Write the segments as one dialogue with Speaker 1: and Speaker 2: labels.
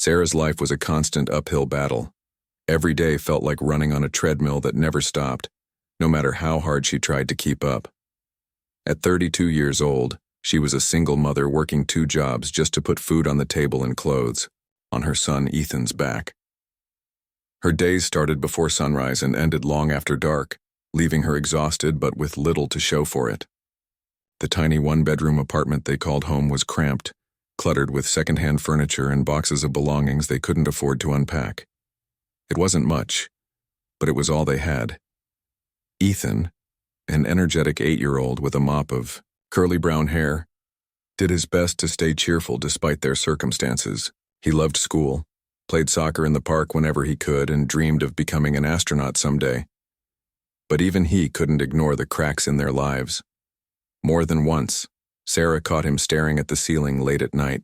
Speaker 1: Sarah's life was a constant uphill battle. Every day felt like running on a treadmill that never stopped, no matter how hard she tried to keep up. At 32 years old, she was a single mother working 2 jobs just to put food on the table and clothes on her son Ethan's back. Her days started before sunrise and ended long after dark, leaving her exhausted but with little to show for it. The tiny 1-bedroom apartment they called home was cramped, cluttered with secondhand furniture and boxes of belongings they couldn't afford to unpack. It wasn't much, but it was all they had. Ethan, an energetic 8-year-old with a mop of curly brown hair, did his best to stay cheerful despite their circumstances. He loved school, played soccer in the park whenever he could, and dreamed of becoming an astronaut someday. But even he couldn't ignore the cracks in their lives. More than once, Sarah caught him staring at the ceiling late at night.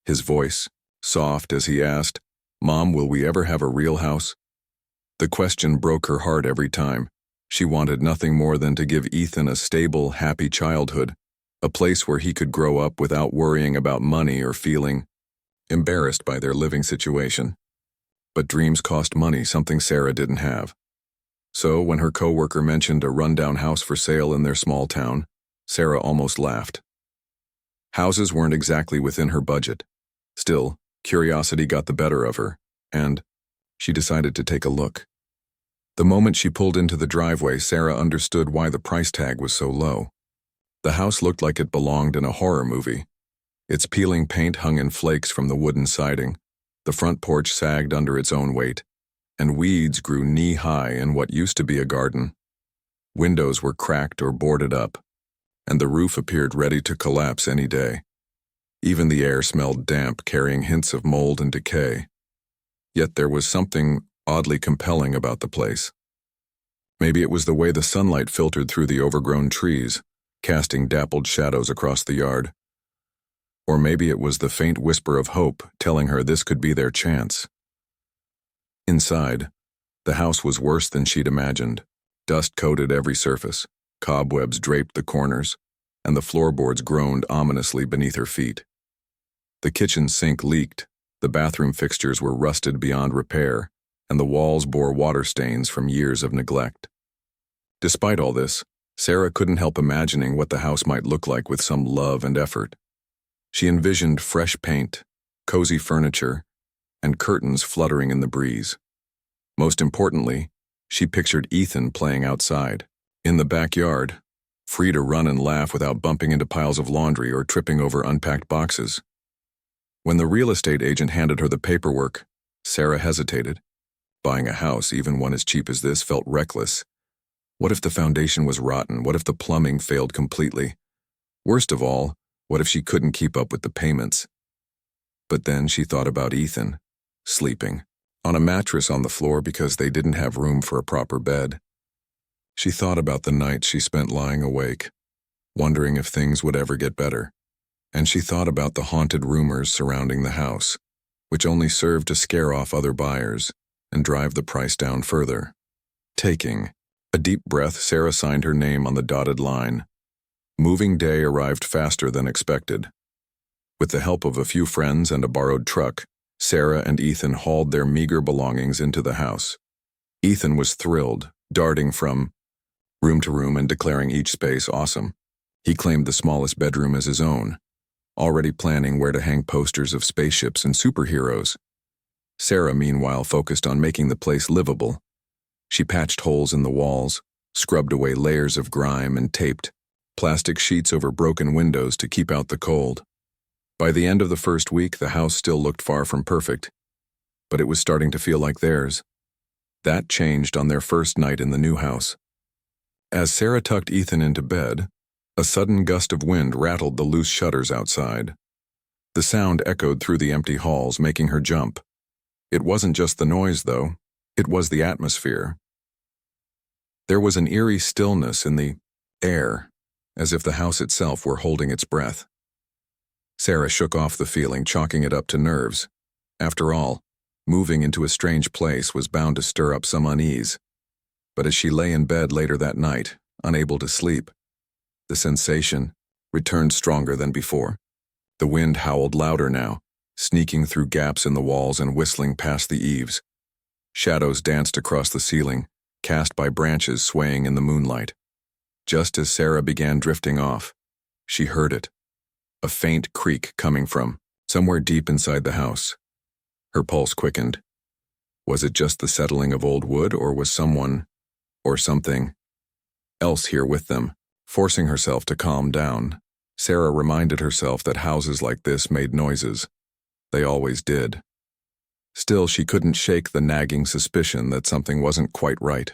Speaker 1: His voice, soft as he asked, "Mom, will we ever have a real house?" The question broke her heart every time. She wanted nothing more than to give Ethan a stable, happy childhood, a place where he could grow up without worrying about money or feeling embarrassed by their living situation. But dreams cost money, something Sarah didn't have. So when her coworker mentioned a rundown house for sale in their small town, Sarah almost laughed. Houses weren't exactly within her budget. Still, curiosity got the better of her, and she decided to take a look. The moment she pulled into the driveway, Sarah understood why the price tag was so low. The house looked like it belonged in a horror movie. Its peeling paint hung in flakes from the wooden siding, the front porch sagged under its own weight, and weeds grew knee-high in what used to be a garden. Windows were cracked or boarded up, and the roof appeared ready to collapse any day. Even the air smelled damp, carrying hints of mold and decay. Yet there was something oddly compelling about the place. Maybe it was the way the sunlight filtered through the overgrown trees, casting dappled shadows across the yard. Or maybe it was the faint whisper of hope telling her this could be their chance. Inside, the house was worse than she'd imagined. Dust coated every surface, cobwebs draped the corners, and the floorboards groaned ominously beneath her feet. The kitchen sink leaked, the bathroom fixtures were rusted beyond repair, and the walls bore water stains from years of neglect. Despite all this, Sarah couldn't help imagining what the house might look like with some love and effort. She envisioned fresh paint, cozy furniture, and curtains fluttering in the breeze. Most importantly, she pictured Ethan playing outside, in the backyard, free to run and laugh without bumping into piles of laundry or tripping over unpacked boxes. When the real estate agent handed her the paperwork, Sarah hesitated. Buying a house, even one as cheap as this, felt reckless. What if the foundation was rotten? What if the plumbing failed completely? Worst of all, what if she couldn't keep up with the payments? But then she thought about Ethan, sleeping, on a mattress on the floor because they didn't have room for a proper bed. She thought about the nights she spent lying awake, wondering if things would ever get better. And she thought about the haunted rumors surrounding the house, which only served to scare off other buyers and drive the price down further. Taking a deep breath, Sarah signed her name on the dotted line. Moving day arrived faster than expected. With the help of a few friends and a borrowed truck, Sarah and Ethan hauled their meager belongings into the house. Ethan was thrilled, darting from room to room and declaring each space awesome. He claimed the smallest bedroom as his own, already planning where to hang posters of spaceships and superheroes. Sarah, meanwhile, focused on making the place livable. She patched holes in the walls, scrubbed away layers of grime, and taped plastic sheets over broken windows to keep out the cold. By the end of the first week, the house still looked far from perfect, but it was starting to feel like theirs. That changed on their first night in the new house. As Sarah tucked Ethan into bed, a sudden gust of wind rattled the loose shutters outside. The sound echoed through the empty halls, making her jump. It wasn't just the noise, though. It was the atmosphere. There was an eerie stillness in the air, as if the house itself were holding its breath. Sarah shook off the feeling, chalking it up to nerves. After all, moving into a strange place was bound to stir up some unease. But as she lay in bed later that night, unable to sleep, the sensation returned stronger than before. The wind howled louder now, sneaking through gaps in the walls and whistling past the eaves. Shadows danced across the ceiling, cast by branches swaying in the moonlight. Just as Sarah began drifting off, she heard it. A faint creak coming from somewhere deep inside the house. Her pulse quickened. Was it just the settling of old wood, or was someone, or something, else here with them? Forcing herself to calm down, Sarah reminded herself that houses like this made noises. They always did. Still, she couldn't shake the nagging suspicion that something wasn't quite right.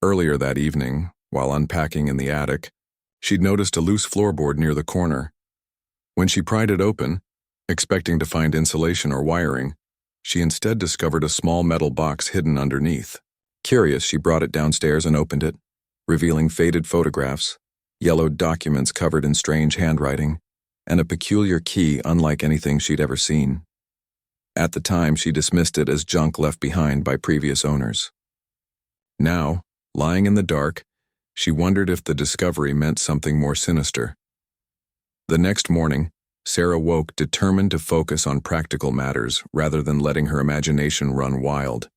Speaker 1: Earlier that evening, while unpacking in the attic, she'd noticed a loose floorboard near the corner. When she pried it open, expecting to find insulation or wiring, she instead discovered a small metal box hidden underneath. Curious, she brought it downstairs and opened it, revealing faded photographs, yellowed documents covered in strange handwriting, and a peculiar key unlike anything she'd ever seen. At the time, she dismissed it as junk left behind by previous owners. Now, lying in the dark, she wondered if the discovery meant something more sinister. The next morning, Sarah woke determined to focus on practical matters rather than letting her imagination run wild.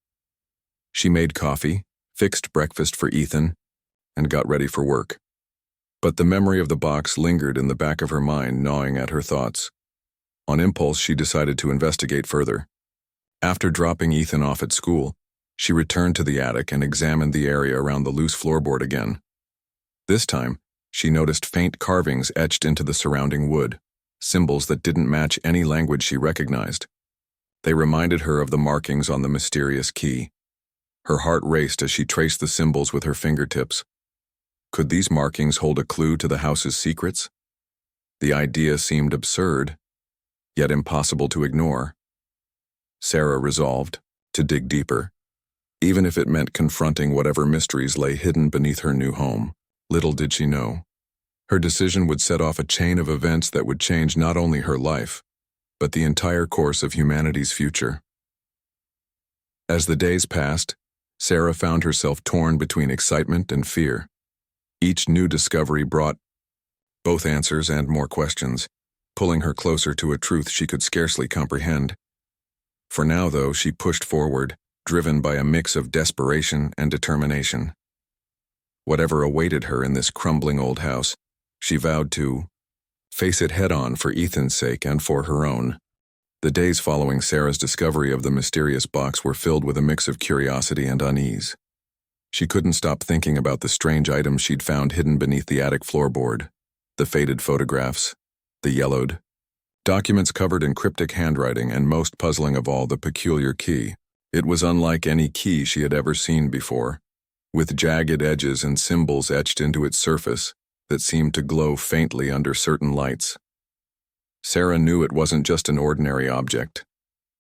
Speaker 1: She made coffee, fixed breakfast for Ethan, and got ready for work. But the memory of the box lingered in the back of her mind, gnawing at her thoughts. On impulse, she decided to investigate further. After dropping Ethan off at school, she returned to the attic and examined the area around the loose floorboard again. This time, she noticed faint carvings etched into the surrounding wood, symbols that didn't match any language she recognized. They reminded her of the markings on the mysterious key. Her heart raced as she traced the symbols with her fingertips. Could these markings hold a clue to the house's secrets? The idea seemed absurd, yet impossible to ignore. Sarah resolved to dig deeper, even if it meant confronting whatever mysteries lay hidden beneath her new home. Little did she know, her decision would set off a chain of events that would change not only her life, but the entire course of humanity's future. As the days passed, Sarah found herself torn between excitement and fear. Each new discovery brought both answers and more questions, pulling her closer to a truth she could scarcely comprehend. For now, though, she pushed forward, driven by a mix of desperation and determination. Whatever awaited her in this crumbling old house, she vowed to face it head-on for Ethan's sake and for her own. The days following Sarah's discovery of the mysterious box were filled with a mix of curiosity and unease. She couldn't stop thinking about the strange items she'd found hidden beneath the attic floorboard, the faded photographs, the yellowed documents covered in cryptic handwriting, and most puzzling of all, the peculiar key. It was unlike any key she had ever seen before, with jagged edges and symbols etched into its surface that seemed to glow faintly under certain lights. Sarah knew it wasn't just an ordinary object.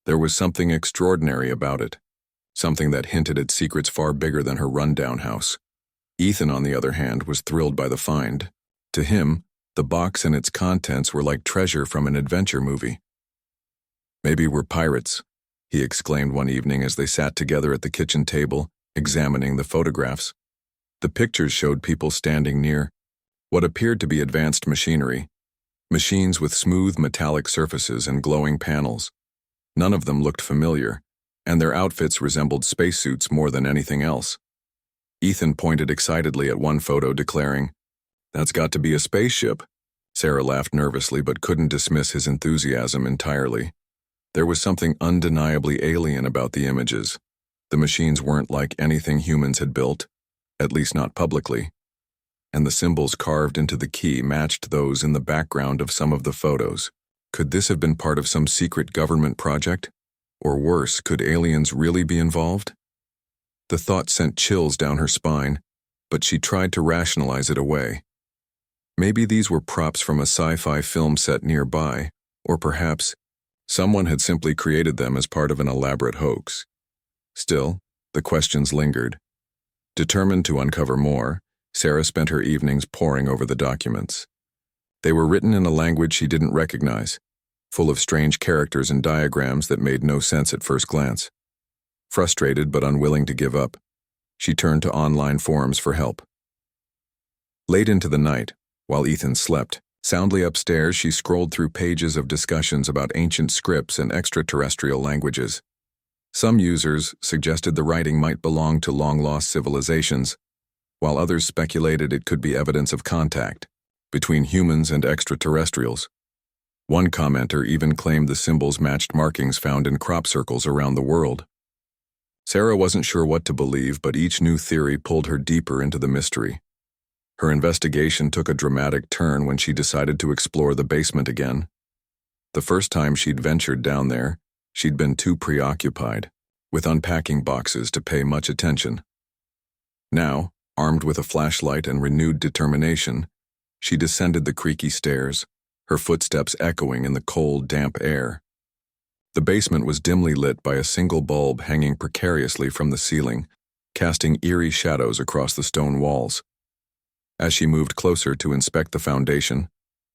Speaker 1: There was something extraordinary about it, something that hinted at secrets far bigger than her rundown house. Ethan, on the other hand, was thrilled by the find. To him, the box and its contents were like treasure from an adventure movie. "Maybe we're pirates," he exclaimed one evening as they sat together at the kitchen table, examining the photographs. The pictures showed people standing near what appeared to be advanced machinery, machines with smooth metallic surfaces and glowing panels. None of them looked familiar, and their outfits resembled spacesuits more than anything else. Ethan pointed excitedly at one photo, declaring, "That's got to be a spaceship." Sarah laughed nervously but couldn't dismiss his enthusiasm entirely. There was something undeniably alien about the images. The machines weren't like anything humans had built, at least not publicly, and the symbols carved into the key matched those in the background of some of the photos. Could this have been part of some secret government project? Or worse, could aliens really be involved? The thought sent chills down her spine, but she tried to rationalize it away. Maybe these were props from a sci-fi film set nearby, or perhaps someone had simply created them as part of an elaborate hoax. Still, the questions lingered. Determined to uncover more, Sarah spent her evenings poring over the documents. They were written in a language she didn't recognize, full of strange characters and diagrams that made no sense at first glance. Frustrated but unwilling to give up, she turned to online forums for help. Late into the night, while Ethan slept, Soundly upstairs, she scrolled through pages of discussions about ancient scripts and extraterrestrial languages. Some users suggested the writing might belong to long-lost civilizations, while others speculated it could be evidence of contact between humans and extraterrestrials. One commenter even claimed the symbols matched markings found in crop circles around the world. Sarah wasn't sure what to believe, but each new theory pulled her deeper into the mystery. Her investigation took a dramatic turn when she decided to explore the basement again. The first time she'd ventured down there, she'd been too preoccupied with unpacking boxes to pay much attention. Now, armed with a flashlight and renewed determination, she descended the creaky stairs, her footsteps echoing in the cold, damp air. The basement was dimly lit by a single bulb hanging precariously from the ceiling, casting eerie shadows across the stone walls. As she moved closer to inspect the foundation,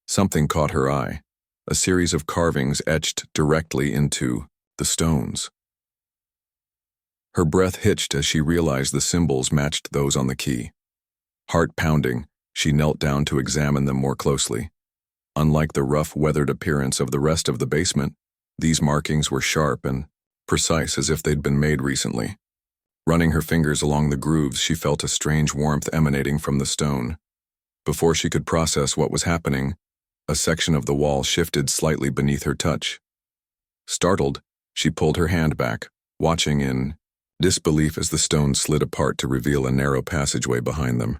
Speaker 1: something caught her eye, a series of carvings etched directly into the stones. Her breath hitched as she realized the symbols matched those on the key. Heart pounding, she knelt down to examine them more closely. Unlike the rough, weathered appearance of the rest of the basement, these markings were sharp and precise, as if they'd been made recently. Running her fingers along the grooves, she felt a strange warmth emanating from the stone. Before she could process what was happening, a section of the wall shifted slightly beneath her touch. Startled, she pulled her hand back, watching in disbelief as the stone slid apart to reveal a narrow passageway behind them.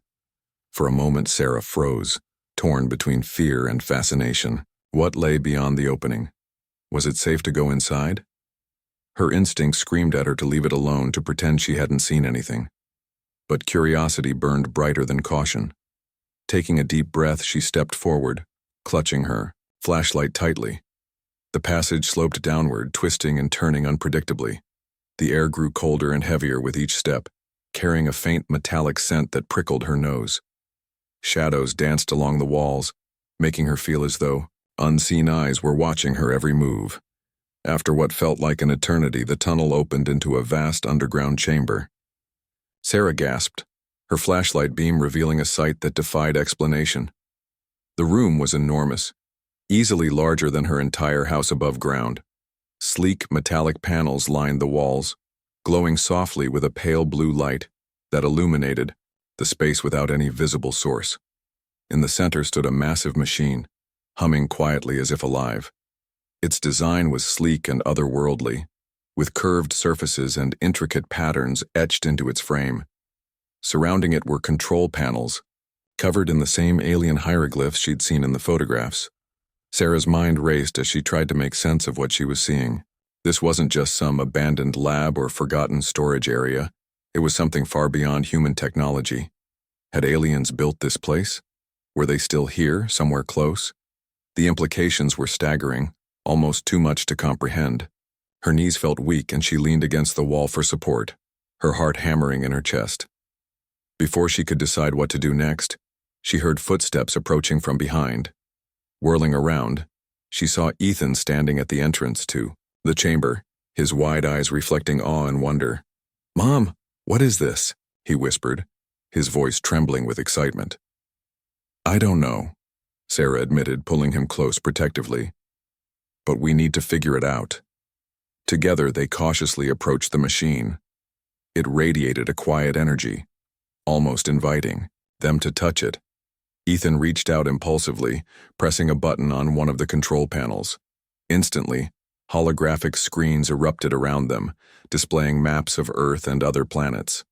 Speaker 1: For a moment, Sarah froze, torn between fear and fascination. What lay beyond the opening? Was it safe to go inside? Her instinct screamed at her to leave it alone, to pretend she hadn't seen anything. But curiosity burned brighter than caution. Taking a deep breath, she stepped forward, clutching her flashlight tightly. The passage sloped downward, twisting and turning unpredictably. The air grew colder and heavier with each step, carrying a faint metallic scent that prickled her nose. Shadows danced along the walls, making her feel as though unseen eyes were watching her every move. After what felt like an eternity, the tunnel opened into a vast underground chamber. Sarah gasped, her flashlight beam revealing a sight that defied explanation. The room was enormous, easily larger than her entire house above ground. Sleek metallic panels lined the walls, glowing softly with a pale blue light that illuminated the space without any visible source. In the center stood a massive machine, humming quietly as if alive. Its design was sleek and otherworldly, with curved surfaces and intricate patterns etched into its frame. Surrounding it were control panels, covered in the same alien hieroglyphs she'd seen in the photographs. Sarah's mind raced as she tried to make sense of what she was seeing. This wasn't just some abandoned lab or forgotten storage area. It was something far beyond human technology. Had aliens built this place? Were they still here, somewhere close? The implications were staggering, almost too much to comprehend. Her knees felt weak and she leaned against the wall for support, her heart hammering in her chest. Before she could decide what to do next, she heard footsteps approaching from behind. Whirling around, she saw Ethan standing at the entrance to the chamber, his wide eyes reflecting awe and wonder. "Mom, what is this?" he whispered, his voice trembling with excitement. "I don't know," Sarah admitted, pulling him close protectively. "But we need to figure it out." Together, they cautiously approached the machine. It radiated a quiet energy, almost inviting them to touch it. Ethan reached out impulsively, pressing a button on one of the control panels. Instantly, holographic screens erupted around them, displaying maps of Earth and other planets.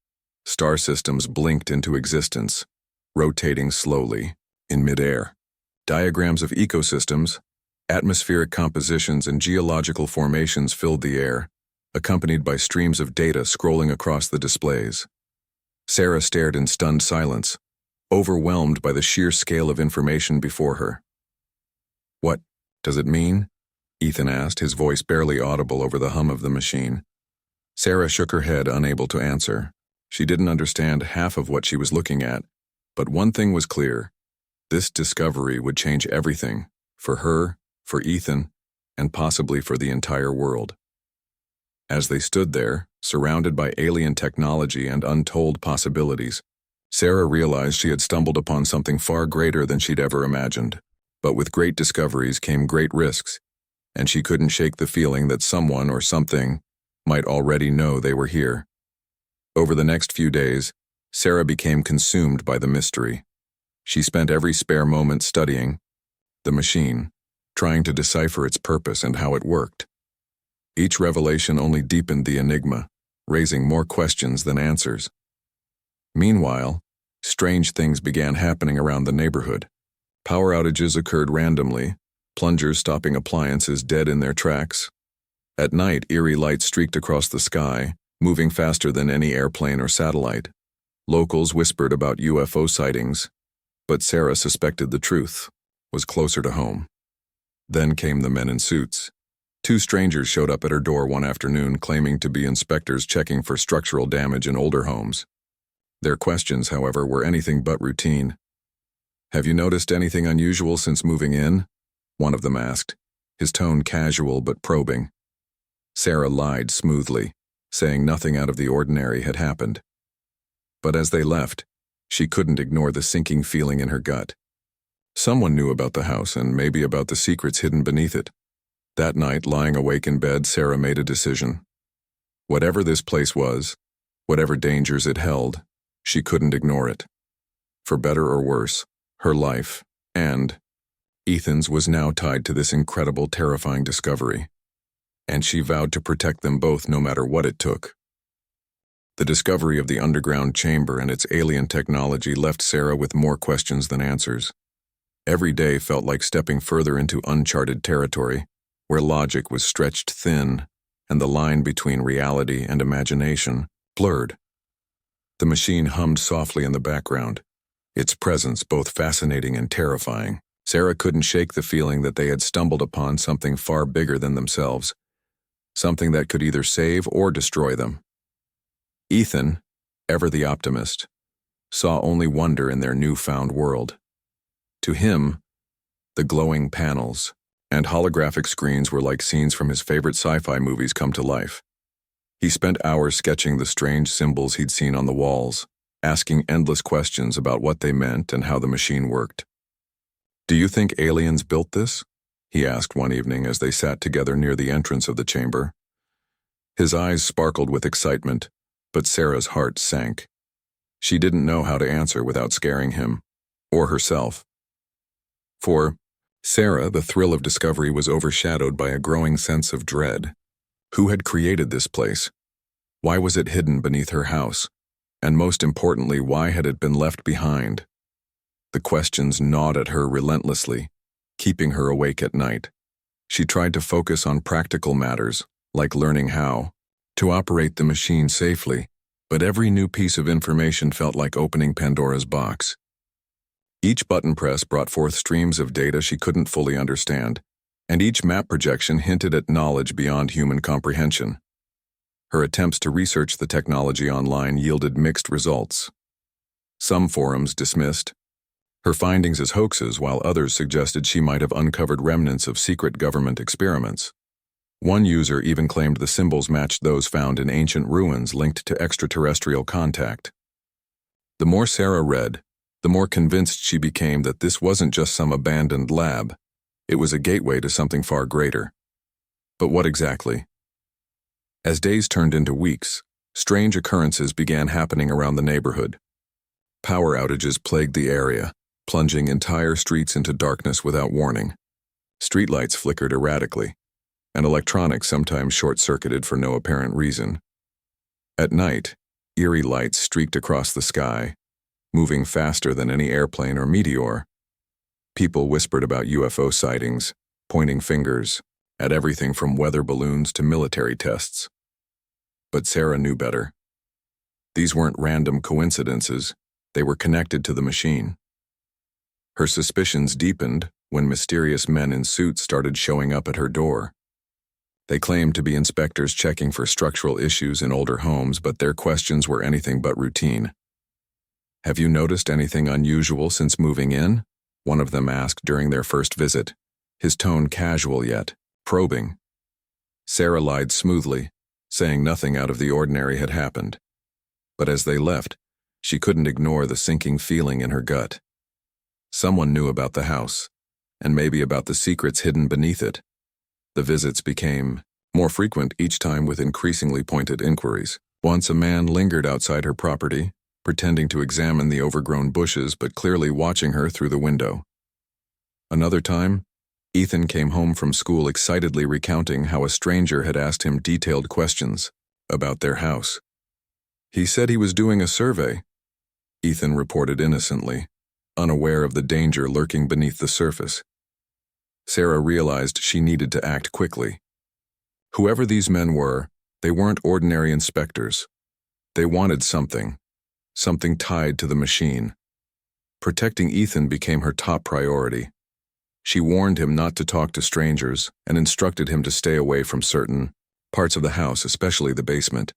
Speaker 1: Star systems blinked into existence, rotating slowly in midair. Diagrams of ecosystems, atmospheric compositions, and geological formations filled the air, accompanied by streams of data scrolling across the displays. Sarah stared in stunned silence, overwhelmed by the sheer scale of information before her. "What does it mean?" Ethan asked, his voice barely audible over the hum of the machine. Sarah shook her head, unable to answer. She didn't understand half of what she was looking at, but one thing was clear. This discovery would change everything, for her, for Ethan, and possibly for the entire world. As they stood there, surrounded by alien technology and untold possibilities, Sarah realized she had stumbled upon something far greater than she'd ever imagined. But with great discoveries came great risks, and she couldn't shake the feeling that someone or something might already know they were here. Over the next few days, Sarah became consumed by the mystery. She spent every spare moment studying the machine, trying to decipher its purpose and how it worked. Each revelation only deepened the enigma, raising more questions than answers. Meanwhile, strange things began happening around the neighborhood. Power outages occurred randomly, plungers stopping appliances dead in their tracks. At night, eerie lights streaked across the sky, moving faster than any airplane or satellite. Locals whispered about UFO sightings, but Sarah suspected the truth was closer to home. Then came the men in suits. Two strangers showed up at her door one afternoon claiming to be inspectors checking for structural damage in older homes. Their questions, however, were anything but routine. "Have you noticed anything unusual since moving in?" one of them asked, his tone casual but probing. Sarah lied smoothly, saying nothing out of the ordinary had happened. But as they left, she couldn't ignore the sinking feeling in her gut. Someone knew about the house and maybe about the secrets hidden beneath it. That night, lying awake in bed, Sarah made a decision. Whatever this place was, whatever dangers it held, she couldn't ignore it. For better or worse, her life, and Ethan's, was now tied to this incredible, terrifying discovery. And she vowed to protect them both no matter what it took. The discovery of the underground chamber and its alien technology left Sarah with more questions than answers. Every day felt like stepping further into uncharted territory, where logic was stretched thin and the line between reality and imagination blurred. The machine hummed softly in the background, its presence both fascinating and terrifying. Sarah couldn't shake the feeling that they had stumbled upon something far bigger than themselves, something that could either save or destroy them. Ethan, ever the optimist, saw only wonder in their newfound world. To him, the glowing panels and holographic screens were like scenes from his favorite sci-fi movies come to life. He spent hours sketching the strange symbols he'd seen on the walls, asking endless questions about what they meant and how the machine worked. "Do you think aliens built this?" he asked one evening as they sat together near the entrance of the chamber. His eyes sparkled with excitement, but Sarah's heart sank. She didn't know how to answer without scaring him, or herself. For Sarah, the thrill of discovery was overshadowed by a growing sense of dread. Who had created this place? Why was it hidden beneath her house? And most importantly, why had it been left behind? The questions gnawed at her relentlessly, keeping her awake at night. She tried to focus on practical matters, like learning how to operate the machine safely, but every new piece of information felt like opening Pandora's box. Each button press brought forth streams of data she couldn't fully understand, and each map projection hinted at knowledge beyond human comprehension. Her attempts to research the technology online yielded mixed results. Some forums dismissed her findings as hoaxes, while others suggested she might have uncovered remnants of secret government experiments. One user even claimed the symbols matched those found in ancient ruins linked to extraterrestrial contact. The more Sarah read, the more convinced she became that this wasn't just some abandoned lab. It was a gateway to something far greater. But what exactly? As days turned into weeks, strange occurrences began happening around the neighborhood. Power outages plagued the area, plunging entire streets into darkness without warning. Streetlights flickered erratically, and electronics sometimes short-circuited for no apparent reason. At night, eerie lights streaked across the sky, moving faster than any airplane or meteor. People whispered about UFO sightings, pointing fingers at everything from weather balloons to military tests. But Sarah knew better. These weren't random coincidences, they were connected to the machine. Her suspicions deepened when mysterious men in suits started showing up at her door. They claimed to be inspectors checking for structural issues in older homes, but their questions were anything but routine. "Have you noticed anything unusual since moving in?" one of them asked during their first visit, his tone casual yet probing. Sarah lied smoothly, saying nothing out of the ordinary had happened. But as they left, she couldn't ignore the sinking feeling in her gut. Someone knew about the house, and maybe about the secrets hidden beneath it. The visits became more frequent each time with increasingly pointed inquiries. Once a man lingered outside her property, pretending to examine the overgrown bushes but clearly watching her through the window. Another time, Ethan came home from school excitedly recounting how a stranger had asked him detailed questions about their house. He said he was doing a survey, Ethan reported innocently, unaware of the danger lurking beneath the surface. Sarah realized she needed to act quickly. Whoever these men were, they weren't ordinary inspectors. They wanted something tied to the machine. Protecting Ethan became her top priority. She warned him not to talk to strangers and instructed him to stay away from certain parts of the house, especially the basement.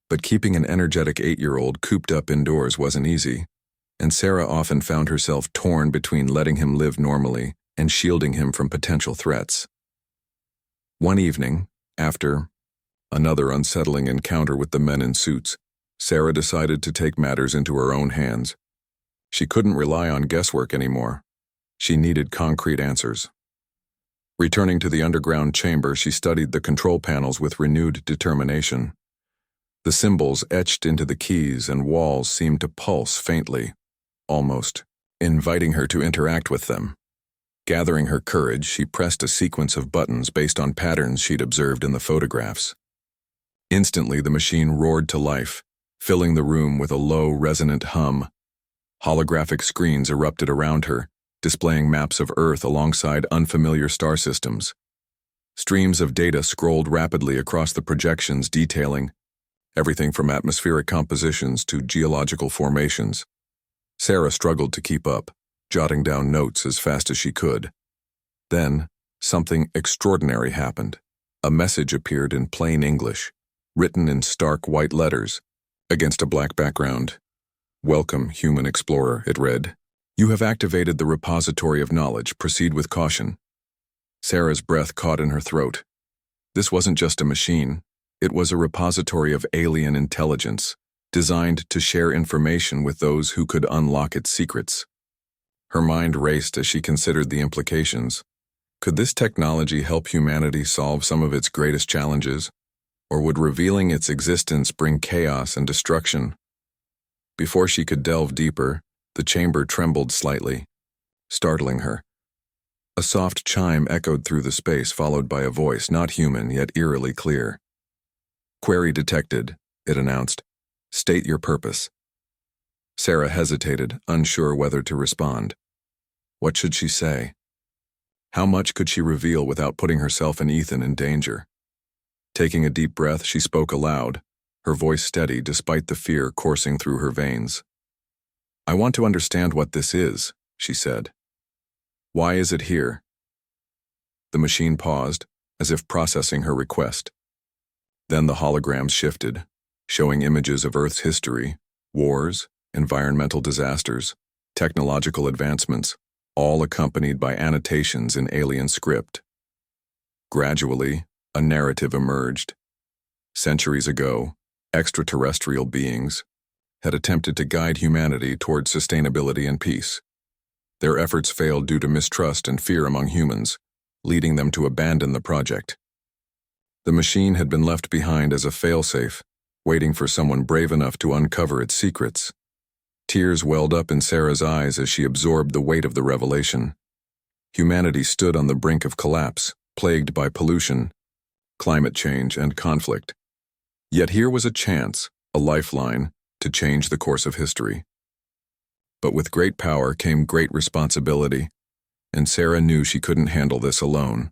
Speaker 1: But keeping an energetic 8-year-old cooped up indoors wasn't easy, and Sarah often found herself torn between letting him live normally and shielding him from potential threats. One evening, after another unsettling encounter with the men in suits, Sarah decided to take matters into her own hands. She couldn't rely on guesswork anymore. She needed concrete answers. Returning to the underground chamber, she studied the control panels with renewed determination. The symbols etched into the keys and walls seemed to pulse faintly, almost inviting her to interact with them. Gathering her courage, she pressed a sequence of buttons based on patterns she'd observed in the photographs. Instantly, the machine roared to life, filling the room with a low, resonant hum. Holographic screens erupted around her, displaying maps of Earth alongside unfamiliar star systems. Streams of data scrolled rapidly across the projections, detailing everything from atmospheric compositions to geological formations. Sarah struggled to keep up, jotting down notes as fast as she could. Then, something extraordinary happened. A message appeared in plain English, written in stark white letters, against a black background. "Welcome, human explorer," it read. "You have activated the repository of knowledge. Proceed with caution." Sarah's breath caught in her throat. This wasn't just a machine. It was a repository of alien intelligence, designed to share information with those who could unlock its secrets. Her mind raced as she considered the implications. Could this technology help humanity solve some of its greatest challenges? Or would revealing its existence bring chaos and destruction? Before she could delve deeper, the chamber trembled slightly, startling her. A soft chime echoed through the space, followed by a voice not human yet eerily clear. "Query detected," it announced. "State your purpose." Sarah hesitated, unsure whether to respond. What should she say? How much could she reveal without putting herself and Ethan in danger? Taking a deep breath, she spoke aloud, her voice steady despite the fear coursing through her veins. "I want to understand what this is," she said. "Why is it here?" The machine paused, as if processing her request. Then the holograms shifted, showing images of Earth's history, wars, environmental disasters, technological advancements, all accompanied by annotations in alien script. Gradually, a narrative emerged. Centuries ago, extraterrestrial beings had attempted to guide humanity toward sustainability and peace. Their efforts failed due to mistrust and fear among humans, leading them to abandon the project. The machine had been left behind as a failsafe, waiting for someone brave enough to uncover its secrets. Tears welled up in Sarah's eyes as she absorbed the weight of the revelation. Humanity stood on the brink of collapse, plagued by pollution, climate change, and conflict. Yet here was a chance, a lifeline, to change the course of history. But with great power came great responsibility, and Sarah knew she couldn't handle this alone.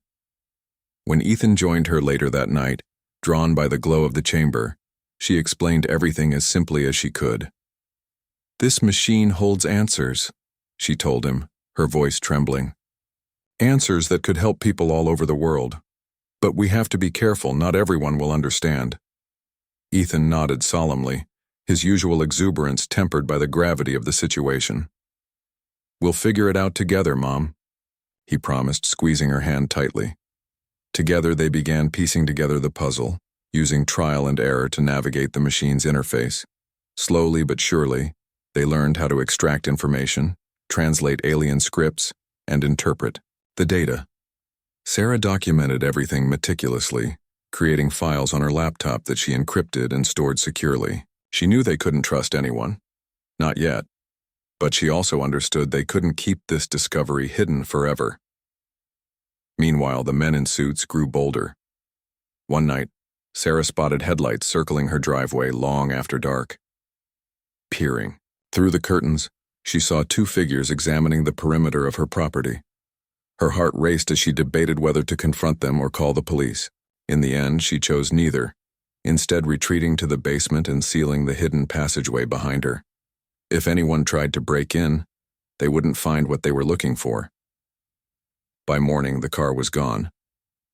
Speaker 1: When Ethan joined her later that night, drawn by the glow of the chamber, she explained everything as simply as she could. "This machine holds answers," she told him, her voice trembling. "Answers that could help people all over the world. But we have to be careful, not everyone will understand." Ethan nodded solemnly, his usual exuberance tempered by the gravity of the situation. "We'll figure it out together, Mom," he promised, squeezing her hand tightly. Together they began piecing together the puzzle, using trial and error to navigate the machine's interface. Slowly but surely, they learned how to extract information, translate alien scripts, and interpret The data. Sarah documented everything meticulously, creating files on her laptop that she encrypted and stored securely. She knew they couldn't trust anyone. Not yet. But she also understood they couldn't keep this discovery hidden forever. Meanwhile, the men in suits grew bolder. One night, Sarah spotted headlights circling her driveway long after dark. Peering through the curtains, she saw two figures examining the perimeter of her property. Her heart raced as she debated whether to confront them or call the police. In the end, she chose neither, instead retreating to the basement and sealing the hidden passageway behind her. If anyone tried to break in, they wouldn't find what they were looking for. By morning, the car was gone,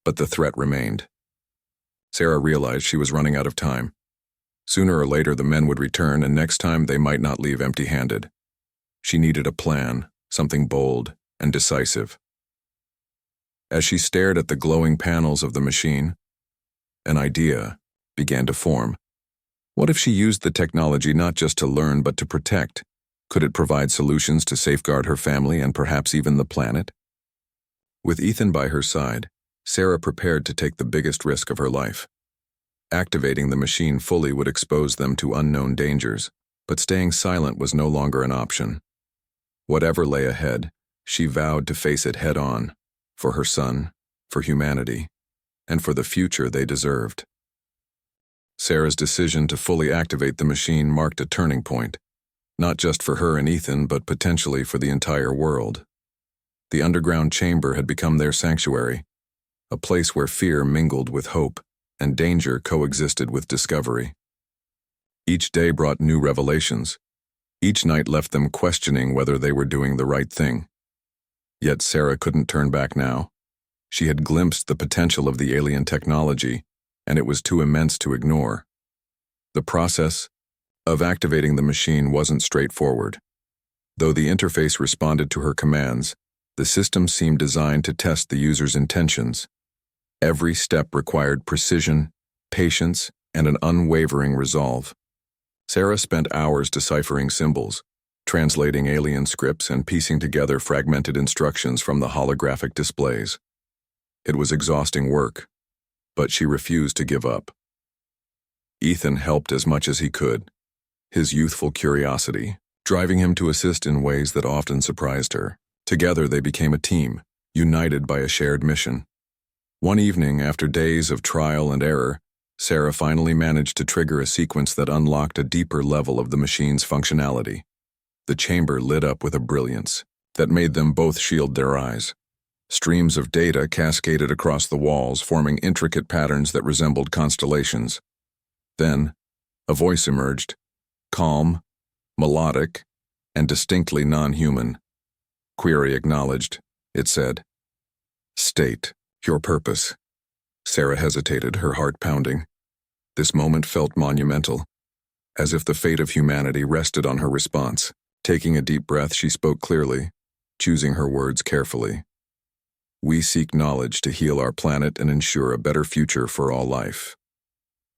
Speaker 1: but the threat remained. Sarah realized she was running out of time. Sooner or later, the men would return, and next time they might not leave empty-handed. She needed a plan, something bold and decisive. As she stared at the glowing panels of the machine, an idea began to form. What if she used the technology not just to learn but to protect? Could it provide solutions to safeguard her family and perhaps even the planet? With Ethan by her side, Sarah prepared to take the biggest risk of her life. Activating the machine fully would expose them to unknown dangers, but staying silent was no longer an option. Whatever lay ahead, she vowed to face it head-on, for her son, for humanity, and for the future they deserved. Sarah's decision to fully activate the machine marked a turning point, not just for her and Ethan, but potentially for the entire world. The underground chamber had become their sanctuary, a place where fear mingled with hope and danger coexisted with discovery. Each day brought new revelations. Each night left them questioning whether they were doing the right thing. Yet Sarah couldn't turn back now. She had glimpsed the potential of the alien technology, and it was too immense to ignore. The process of activating the machine wasn't straightforward. Though the interface responded to her commands, the system seemed designed to test the user's intentions. Every step required precision, patience, and an unwavering resolve. Sarah spent hours deciphering symbols, translating alien scripts, and piecing together fragmented instructions from the holographic displays. It was exhausting work, but she refused to give up. Ethan helped as much as he could, his youthful curiosity driving him to assist in ways that often surprised her. Together they became a team, united by a shared mission. One evening, after days of trial and error, Sarah finally managed to trigger a sequence that unlocked a deeper level of the machine's functionality. The chamber lit up with a brilliance that made them both shield their eyes. Streams of data cascaded across the walls, forming intricate patterns that resembled constellations. Then, a voice emerged, calm, melodic, and distinctly non-human. "Query acknowledged," it said. "State your purpose." Sarah hesitated, her heart pounding. This moment felt monumental, as if the fate of humanity rested on her response. Taking a deep breath, she spoke clearly, choosing her words carefully. "We seek knowledge to heal our planet and ensure a better future for all life."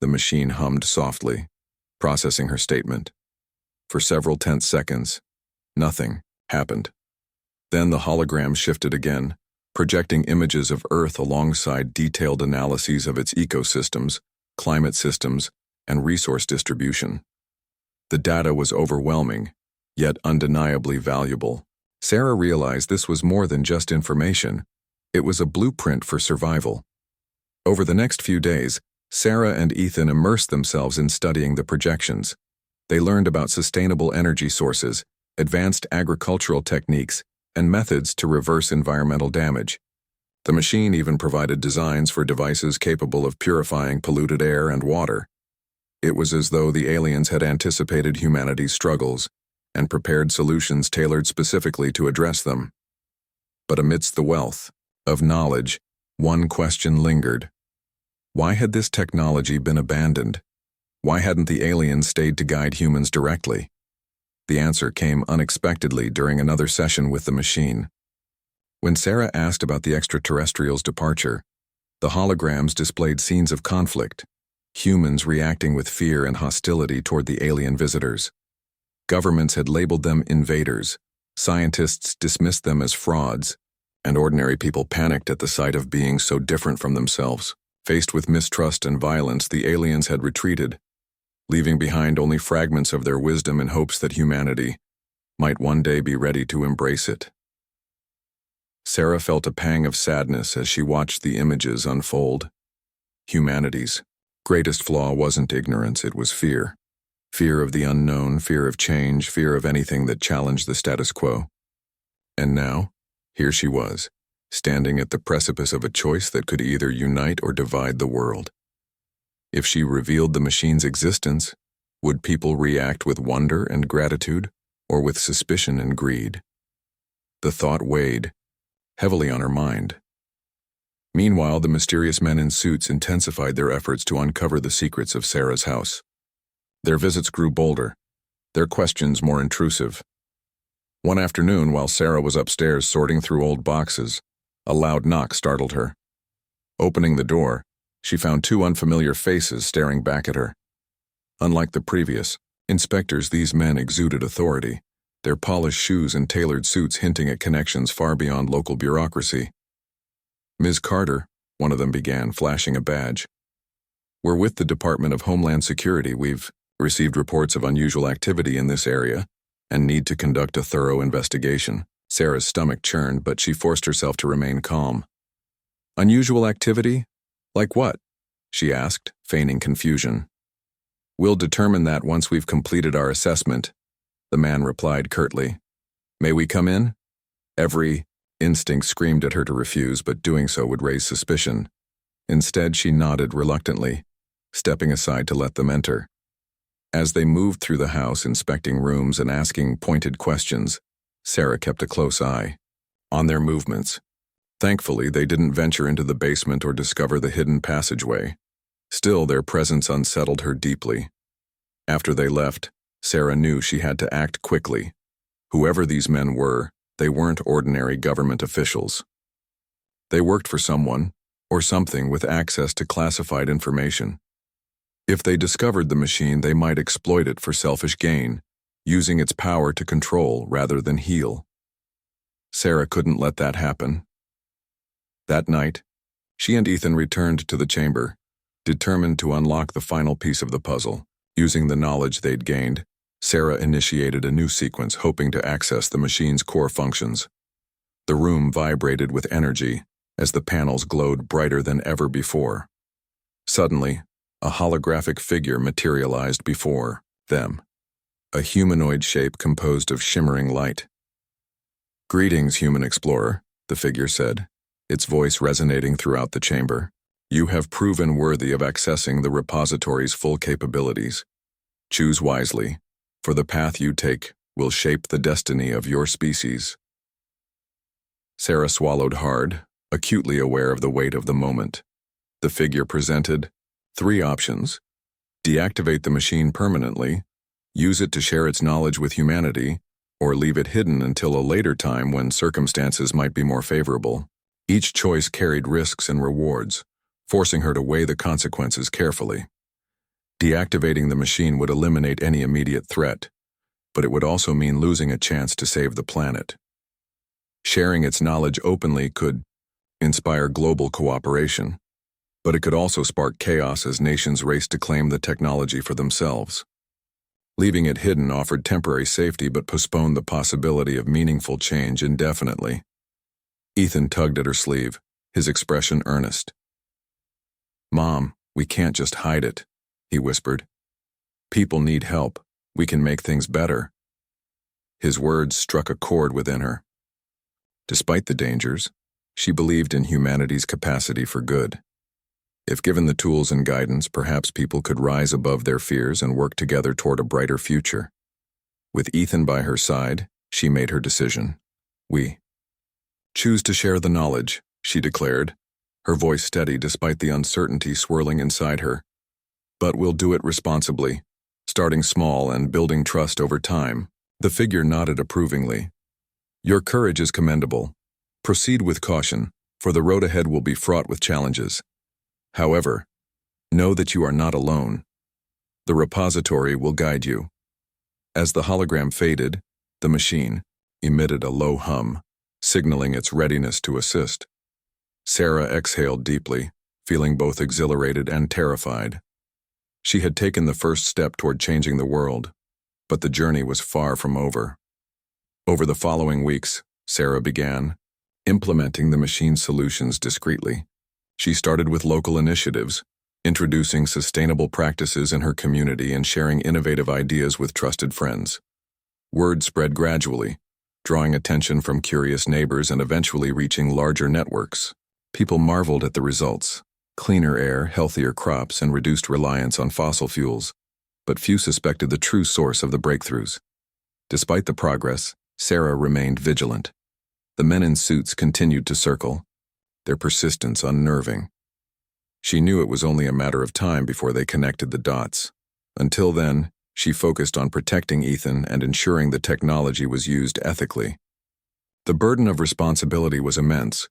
Speaker 1: The machine hummed softly, processing her statement. For several tense seconds, nothing happened. Then the hologram shifted again, projecting images of Earth alongside detailed analyses of its ecosystems, climate systems, and resource distribution. The data was overwhelming, yet undeniably valuable. Sarah realized this was more than just information. It was a blueprint for survival. Over the next few days, Sarah and Ethan immersed themselves in studying the projections. They learned about sustainable energy sources, advanced agricultural techniques, and methods to reverse environmental damage. The machine even provided designs for devices capable of purifying polluted air and water. It was as though the aliens had anticipated humanity's struggles and prepared solutions tailored specifically to address them. But amidst the wealth of knowledge, one question lingered. Why had this technology been abandoned? Why hadn't the aliens stayed to guide humans directly? The answer came unexpectedly during another session with the machine. When Sarah asked about the extraterrestrials' departure, the holograms displayed scenes of conflict, humans reacting with fear and hostility toward the alien visitors. Governments had labeled them invaders, scientists dismissed them as frauds, and ordinary people panicked at the sight of beings so different from themselves. Faced with mistrust and violence, the aliens had retreated, leaving behind only fragments of their wisdom in hopes that humanity might one day be ready to embrace it. Sarah felt a pang of sadness as she watched the images unfold. Humanity's greatest flaw wasn't ignorance, it was fear. Fear of the unknown, fear of change, fear of anything that challenged the status quo. And now, here she was, standing at the precipice of a choice that could either unite or divide the world. If she revealed the machine's existence, would people react with wonder and gratitude, or with suspicion and greed? The thought weighed heavily on her mind. Meanwhile, the mysterious men in suits intensified their efforts to uncover the secrets of Sarah's house. Their visits grew bolder, their questions more intrusive. One afternoon, while Sarah was upstairs sorting through old boxes, a loud knock startled her. Opening the door, she found two unfamiliar faces staring back at her. Unlike the previous inspectors, these men exuded authority, their polished shoes and tailored suits hinting at connections far beyond local bureaucracy. "Ms. Carter," one of them began, flashing a badge. "We're with the Department of Homeland Security. We've received reports of unusual activity in this area and need to conduct a thorough investigation." Sarah's stomach churned, but she forced herself to remain calm. "Unusual activity? Like what?" she asked, feigning confusion. "We'll determine that once we've completed our assessment," the man replied curtly. "May we come in?" Every instinct screamed at her to refuse, but doing so would raise suspicion. Instead, she nodded reluctantly, stepping aside to let them enter. As they moved through the house, inspecting rooms and asking pointed questions, Sarah kept a close eye on their movements. Thankfully, they didn't venture into the basement or discover the hidden passageway. Still, their presence unsettled her deeply. After they left, Sarah knew she had to act quickly. Whoever these men were, they weren't ordinary government officials. They worked for someone, or something, with access to classified information. If they discovered the machine, they might exploit it for selfish gain, using its power to control rather than heal. Sarah couldn't let that happen. That night, she and Ethan returned to the chamber, determined to unlock the final piece of the puzzle. Using the knowledge they'd gained, Sarah initiated a new sequence, hoping to access the machine's core functions. The room vibrated with energy as the panels glowed brighter than ever before. Suddenly, a holographic figure materialized before them, a humanoid shape composed of shimmering light. "Greetings, human explorer," the figure said, its voice resonating throughout the chamber. "You have proven worthy of accessing the repository's full capabilities. Choose wisely, for the path you take will shape the destiny of your species." Sarah swallowed hard, acutely aware of the weight of the moment. The figure presented 3 options: deactivate the machine permanently, use it to share its knowledge with humanity, or leave it hidden until a later time when circumstances might be more favorable. Each choice carried risks and rewards, forcing her to weigh the consequences carefully. Deactivating the machine would eliminate any immediate threat, but it would also mean losing a chance to save the planet. Sharing its knowledge openly could inspire global cooperation, but it could also spark chaos as nations raced to claim the technology for themselves. Leaving it hidden offered temporary safety but postponed the possibility of meaningful change indefinitely. Ethan tugged at her sleeve, his expression earnest. "Mom, we can't just hide it," he whispered. "People need help. We can make things better." His words struck a chord within her. Despite the dangers, she believed in humanity's capacity for good. If given the tools and guidance, perhaps people could rise above their fears and work together toward a brighter future. With Ethan by her side, she made her decision. "We choose to share the knowledge," she declared, her voice steady despite the uncertainty swirling inside her. "But we'll do it responsibly, starting small and building trust over time." The figure nodded approvingly. "Your courage is commendable. Proceed with caution, for the road ahead will be fraught with challenges. However, know that you are not alone. The repository will guide you." As the hologram faded, the machine emitted a low hum, signaling its readiness to assist. Sarah exhaled deeply, feeling both exhilarated and terrified. She had taken the first step toward changing the world, but the journey was far from over. Over the following weeks, Sarah began implementing the machine's solutions discreetly. She started with local initiatives, introducing sustainable practices in her community and sharing innovative ideas with trusted friends. Word spread gradually, drawing attention from curious neighbors and eventually reaching larger networks. People marveled at the results: cleaner air, healthier crops, and reduced reliance on fossil fuels. But few suspected the true source of the breakthroughs. Despite the progress, Sarah remained vigilant. The men in suits continued to circle, their persistence unnerving. She knew it was only a matter of time before they connected the dots. Until then, she focused on protecting Ethan and ensuring the technology was used ethically. The burden of responsibility was immense,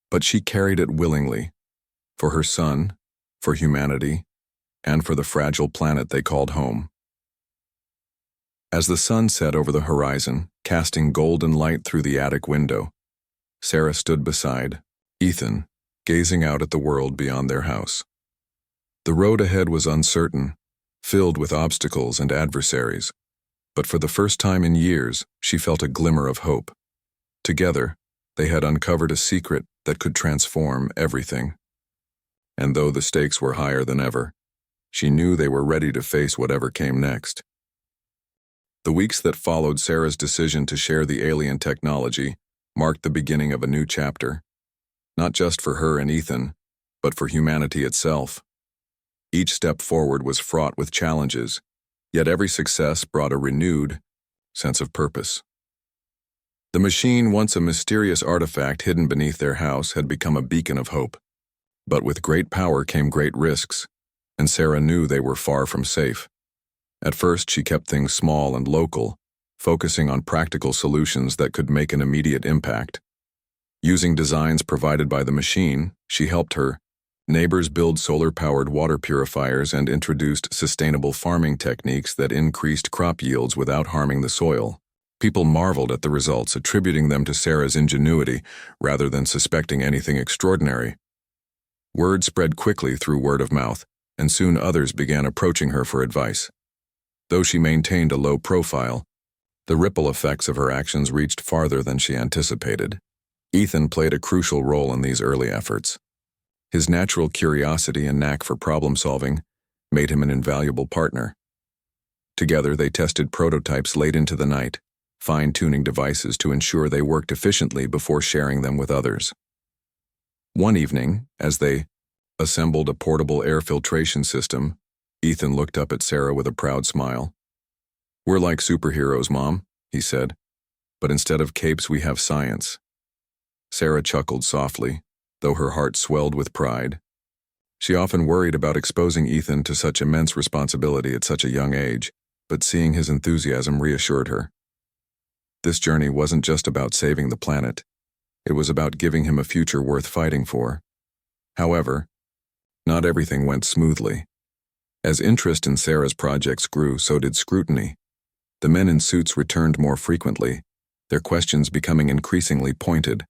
Speaker 1: but she carried it willingly, for her son, for humanity, and for the fragile planet they called home. As the sun set over the horizon, casting golden light through the attic window, Sarah stood beside Ethan, gazing out at the world beyond their house. The road ahead was uncertain, filled with obstacles and adversaries, but for the first time in years, she felt a glimmer of hope. Together, they had uncovered a secret that could transform everything. And though the stakes were higher than ever, she knew they were ready to face whatever came next. The weeks that followed Sarah's decision to share the alien technology marked the beginning of a new chapter, not just for her and Ethan, but for humanity itself. Each step forward was fraught with challenges, yet every success brought a renewed sense of purpose. The machine, once a mysterious artifact hidden beneath their house, had become a beacon of hope. But with great power came great risks, and Sarah knew they were far from safe. At first, she kept things small and local, focusing on practical solutions that could make an immediate impact. Using designs provided by the machine, she helped her neighbors build solar-powered water purifiers and introduced sustainable farming techniques that increased crop yields without harming the soil. People marveled at the results, attributing them to Sarah's ingenuity rather than suspecting anything extraordinary. Word spread quickly through word of mouth, and soon others began approaching her for advice. Though she maintained a low profile, the ripple effects of her actions reached farther than she anticipated. Ethan played a crucial role in these early efforts. His natural curiosity and knack for problem-solving made him an invaluable partner. Together, they tested prototypes late into the night, fine-tuning devices to ensure they worked efficiently before sharing them with others. One evening, as they assembled a portable air filtration system, Ethan looked up at Sarah with a proud smile. "We're like superheroes, Mom," he said, "but instead of capes we have science." Sarah chuckled softly, though her heart swelled with pride. She often worried about exposing Ethan to such immense responsibility at such a young age, but seeing his enthusiasm reassured her. This journey wasn't just about saving the planet. It was about giving him a future worth fighting for. However, not everything went smoothly. As interest in Sarah's projects grew, so did scrutiny. The men in suits returned more frequently, their questions becoming increasingly pointed.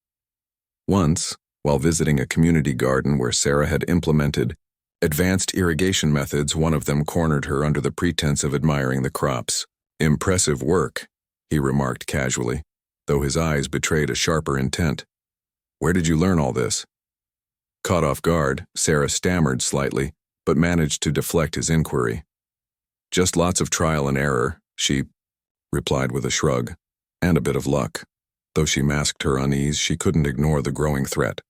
Speaker 1: Once, while visiting a community garden where Sarah had implemented advanced irrigation methods, one of them cornered her under the pretense of admiring the crops. "Impressive work," he remarked casually, though his eyes betrayed a sharper intent. "Where did you learn all this?" Caught off guard, Sarah stammered slightly, but managed to deflect his inquiry. "Just lots of trial and error," she replied with a shrug, "and a bit of luck." Though she masked her unease, she couldn't ignore the growing threat.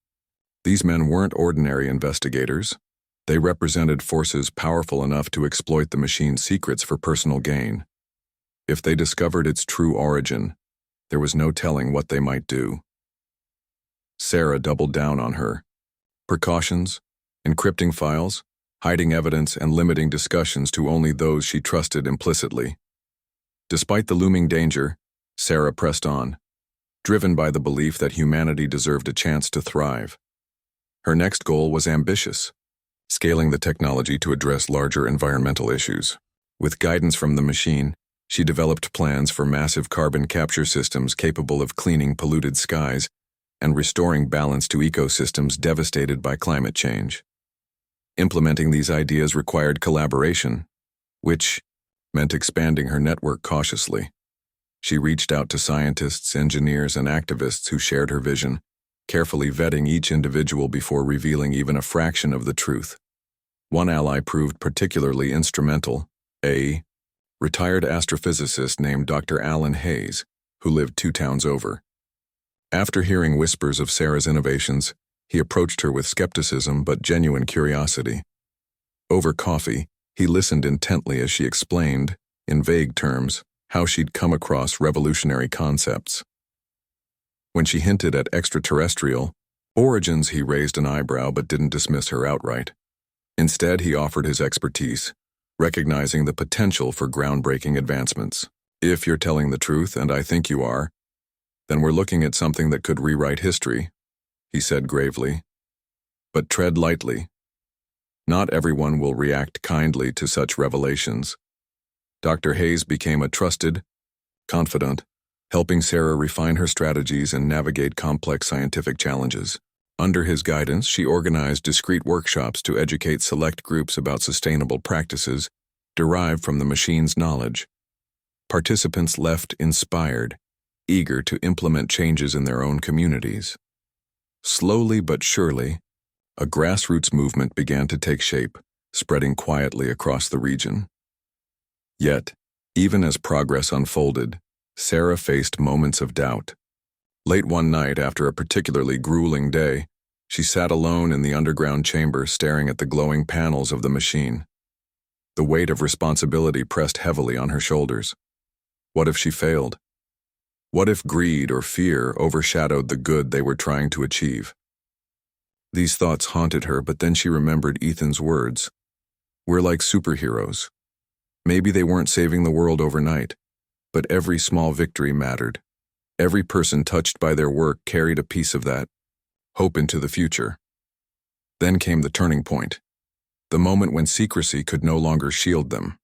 Speaker 1: These men weren't ordinary investigators. They represented forces powerful enough to exploit the machine's secrets for personal gain. If they discovered its true origin, there was no telling what they might do. Sarah doubled down on her precautions, encrypting files, hiding evidence, and limiting discussions to only those she trusted implicitly. Despite the looming danger, Sarah pressed on, driven by the belief that humanity deserved a chance to thrive. Her next goal was ambitious, scaling the technology to address larger environmental issues. With guidance from the machine, she developed plans for massive carbon capture systems capable of cleaning polluted skies and restoring balance to ecosystems devastated by climate change. Implementing these ideas required collaboration, which meant expanding her network cautiously. She reached out to scientists, engineers, and activists who shared her vision, carefully vetting each individual before revealing even a fraction of the truth. One ally proved particularly instrumental, a retired astrophysicist named Dr. Alan Hayes, who lived 2 towns over. After hearing whispers of Sarah's innovations, he approached her with skepticism but genuine curiosity. Over coffee, he listened intently as she explained, in vague terms, how she'd come across revolutionary concepts. When she hinted at extraterrestrial origins, he raised an eyebrow but didn't dismiss her outright. Instead, he offered his expertise, recognizing the potential for groundbreaking advancements. If you're telling the truth, and I think you are, then we're looking at something that could rewrite history, he said gravely. But tread lightly. Not everyone will react kindly to such revelations. Dr. Hayes became a trusted confidant, helping Sarah refine her strategies and navigate complex scientific challenges. Under his guidance, she organized discrete workshops to educate select groups about sustainable practices derived from the machine's knowledge. Participants left inspired, eager to implement changes in their own communities. Slowly but surely, a grassroots movement began to take shape, spreading quietly across the region. Yet, even as progress unfolded, Sarah faced moments of doubt. Late one night, after a particularly grueling day, she sat alone in the underground chamber staring at the glowing panels of the machine. The weight of responsibility pressed heavily on her shoulders. What if she failed? What if greed or fear overshadowed the good they were trying to achieve? These thoughts haunted her, but then she remembered Ethan's words. We're like superheroes. Maybe they weren't saving the world overnight, but every small victory mattered. Every person touched by their work carried a piece of that hope into the future. Then came the turning point, the moment when secrecy could no longer shield them.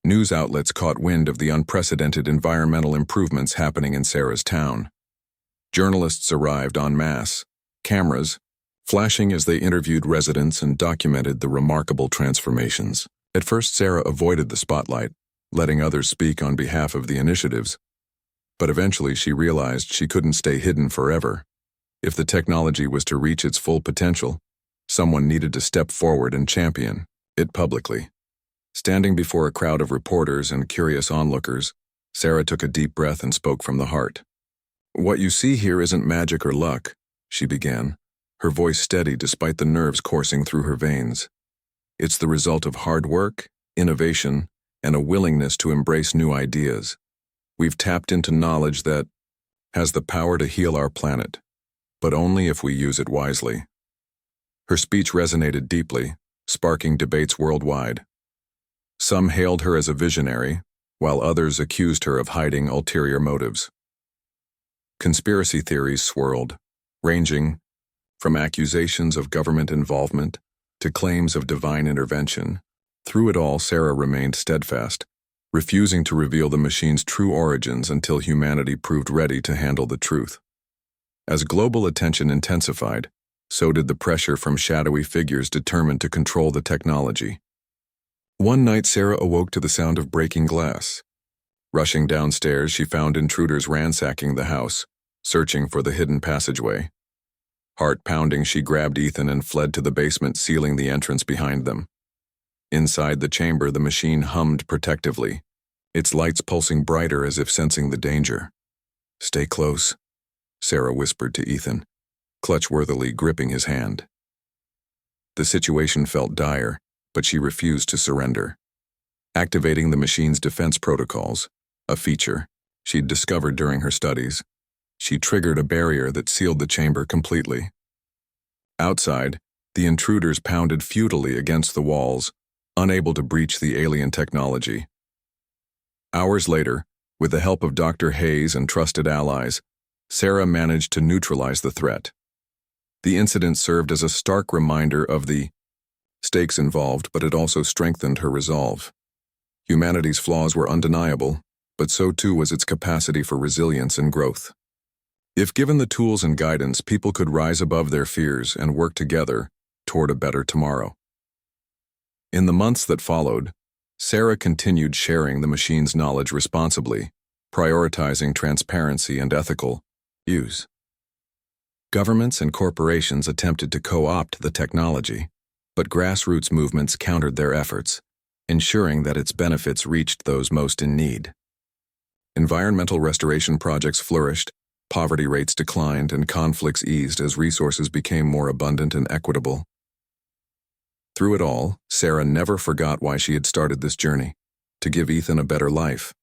Speaker 1: News outlets caught wind of the unprecedented environmental improvements happening in Sarah's town. Journalists arrived en masse, cameras flashing as they interviewed residents and documented the remarkable transformations. At first, Sarah avoided the spotlight, letting others speak on behalf of the initiatives. But eventually she realized she couldn't stay hidden forever. If the technology was to reach its full potential, someone needed to step forward and champion it publicly. Standing before a crowd of reporters and curious onlookers, Sarah took a deep breath and spoke from the heart. What you see here isn't magic or luck, she began, her voice steady despite the nerves coursing through her veins. It's the result of hard work, innovation, and a willingness to embrace new ideas. We've tapped into knowledge that has the power to heal our planet, but only if we use it wisely. Her speech resonated deeply, sparking debates worldwide. Some hailed her as a visionary, while others accused her of hiding ulterior motives. Conspiracy theories swirled, ranging from accusations of government involvement to claims of divine intervention. Through it all, Sarah remained steadfast, refusing to reveal the machine's true origins until humanity proved ready to handle the truth. As global attention intensified, so did the pressure from shadowy figures determined to control the technology. One night, Sarah awoke to the sound of breaking glass. Rushing downstairs, she found intruders ransacking the house, searching for the hidden passageway. Heart pounding, she grabbed Ethan and fled to the basement, sealing the entrance behind them. Inside the chamber, the machine hummed protectively, its lights pulsing brighter as if sensing the danger. "Stay close," Sarah whispered to Ethan, clutch-worthily gripping his hand. The situation felt dire, but she refused to surrender. Activating the machine's defense protocols, a feature she'd discovered during her studies, she triggered a barrier that sealed the chamber completely. Outside, the intruders pounded futilely against the walls, unable to breach the alien technology. Hours later, with the help of Dr. Hayes and trusted allies, Sarah managed to neutralize the threat. The incident served as a stark reminder of the stakes involved, but it also strengthened her resolve. Humanity's flaws were undeniable, but so too was its capacity for resilience and growth. If given the tools and guidance, people could rise above their fears and work together toward a better tomorrow. In the months that followed, Sarah continued sharing the machine's knowledge responsibly, prioritizing transparency and ethical use. Governments and corporations attempted to co-opt the technology, but grassroots movements countered their efforts, ensuring that its benefits reached those most in need. Environmental restoration projects flourished, poverty rates declined, and conflicts eased as resources became more abundant and equitable. Through it all, Sarah never forgot why she had started this journey: to give Ethan a better life.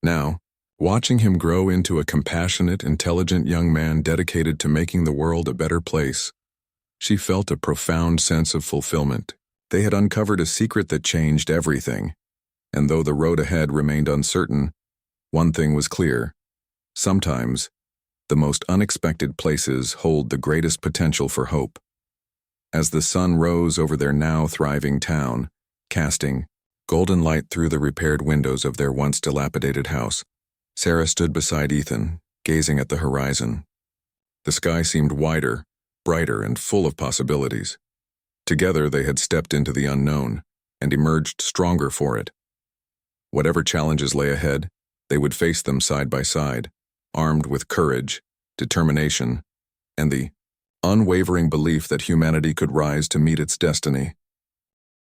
Speaker 1: Now, watching him grow into a compassionate, intelligent young man dedicated to making the world a better place, she felt a profound sense of fulfillment. They had uncovered a secret that changed everything, and though the road ahead remained uncertain, one thing was clear: sometimes, the most unexpected places hold the greatest potential for hope. As the sun rose over their now thriving town, casting golden light through the repaired windows of their once dilapidated house, Sarah stood beside Ethan, gazing at the horizon. The sky seemed wider, brighter, and full of possibilities. Together they had stepped into the unknown and emerged stronger for it. Whatever challenges lay ahead, they would face them side by side, armed with courage, determination, and the unwavering belief that humanity could rise to meet its destiny.